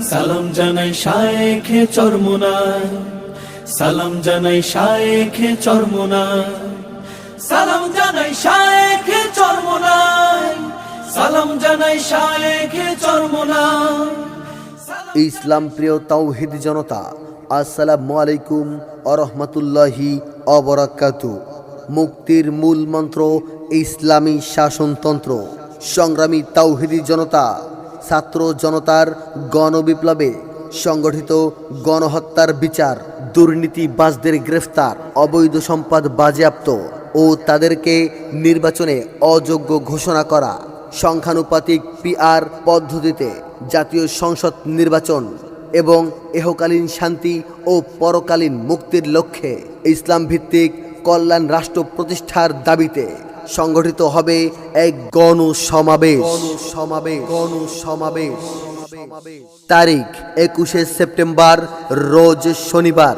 সালাম জানাই শায়েখে চরমোনাই, সালাম জানাই শায়েখে চরমোনাই, সালাম জানাই শায়েখে চরমোনাই, সালাম জানাই শায়েখে চরমোনাই। ইসলাম প্রিয় তাওহীদি জনতা, আসসালামু আলাইকুম ওয়া রাহমাতুল্লাহি ওয়া বারাকাতুহু। মুক্তির মূল মন্ত্র ইসলামী শাসনতন্ত্র। সংগ্রামী তাওহীদি জনতা, ছাত্র জনতার গণবিপ্লবে সংগঠিত গণহত্যার বিচার, দুর্নীতিবাজদের গ্রেফতার, অবৈধ সম্পদ বাজেয়াপ্ত ও তাদেরকে নির্বাচনে অযোগ্য ঘোষণা করা, সংখ্যানুপাতিক পিআর পদ্ধতিতে জাতীয় সংসদ নির্বাচন এবং ইহকালীন শান্তি ও পরকালীন মুক্তির লক্ষ্যে ইসলাম ভিত্তিক কল্যাণ রাষ্ট্র প্রতিষ্ঠার দাবিতে সংগঠিত হবে এক গণসমাবেশ। তারিখ 21শে সেপ্টেম্বর, রোজ শনিবার,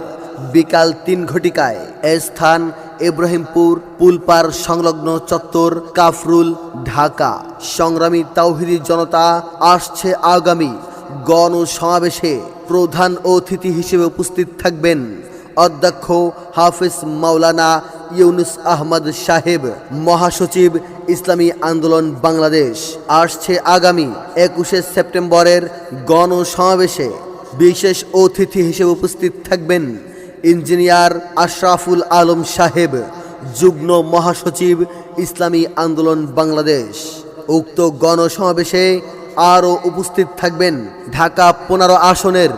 বিকাল 3 ঘটিকায়। স্থান ইব্রাহিমপুর পুলপার সংলগ্ন চত্বর, কাফরুল, ঢাকা। সংগ্রামী তাওহীদি জনতা, আসছে আগামী গণসমাবেশে প্রধান অতিথি হিসেবে উপস্থিত থাকবেন অধ্যক্ষ হাফেজ মাওলানা ইউনুস আহমদ সাহেব, মহাসচিব ইসলামী আন্দোলন বাংলাদেশ। আসছে আগামী 21শে সেপ্টেম্বরের গণসমাবেশে বিশেষ অতিথি হিসেবে উপস্থিত থাকবেন ইঞ্জিনিয়ার আশরাফুল আলম সাহেব, যুগ্ম মহাসচিব ইসলামী আন্দোলন বাংলাদেশ। উক্ত গণসমাবেশে আরও উপস্থিত থাকবেন ঢাকা 15 আসনের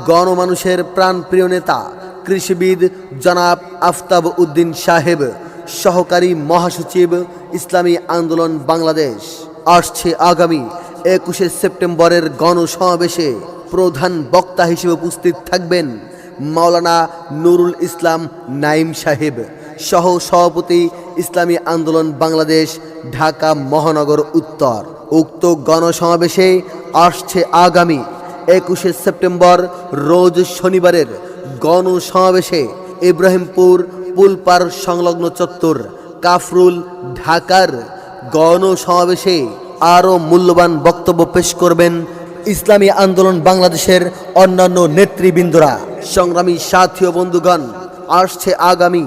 গণমানুষের প্রাণপ্রিয় নেতা কৃষিবিদ জনাব আফতাব উদ্দিন সাহেব, সহকারী মহাসচিব ইসলামী আন্দোলন বাংলাদেশ। আসছে আগামী 21শে সেপ্টেম্বরের গণসমাবেশে প্রধান বক্তা হিসেবে উপস্থিত থাকবেন মাওলানা নুরুল ইসলাম নাইম সাহেব, সহ সভাপতি ইসলামী আন্দোলন বাংলাদেশ, ঢাকা মহানগর উত্তর। উক্ত গণসমাবেশে আসছে আগামী 21শে সেপ্টেম্বর, রোজ শনিবারের গণসমাবেশে ইব্রাহিমপুর পুলপার সংলগ্ন চত্বর, কাফরুল, ঢাকার গণসমাবেশে আরও মূল্যবান বক্তব্য পেশ করবেন ইসলামী আন্দোলন বাংলাদেশের অন্যান্য নেতৃবৃন্দরা। সংগ্রামী সাথী ও বন্ধুগণ, আসছে আগামী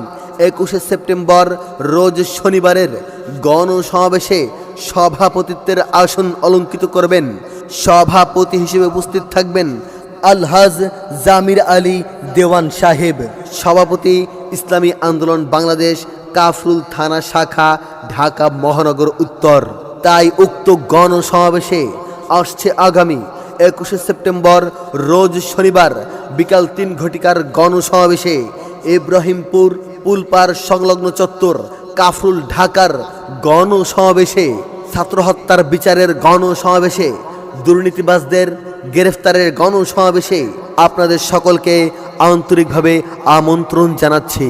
21শে সেপ্টেম্বর, রোজ শনিবারের গণসমাবেশে সভাপতিত্বের আসন অলঙ্কিত করবেন। সভাপতি হিসেবে উপস্থিত থাকবেন আলহাজ জামির আলী দেওয়ান সাহেব, সভাপতি ইসলামী আন্দোলন বাংলাদেশ, কাফরুল থানা শাখা, ঢাকা মহানগর উত্তর। তাই উক্ত গণসমাবেশে আসছে আগামী 21শে সেপ্টেম্বর, রোজ শনিবার, বিকাল 3 ঘটিকার গণসমাবেশে ইব্রাহিমপুর পুলপার সংলগ্ন চত্বর, কাফরুল, ঢাকার গণসমাবেশে ছাত্র হত্যার বিচারের গণসমাবেশে, দুর্নীতিবাজদের গ্রেফতারের গণসমাবেশে আপনাদের সকলকে আন্তরিকভাবে আমন্ত্রণ জানাচ্ছি।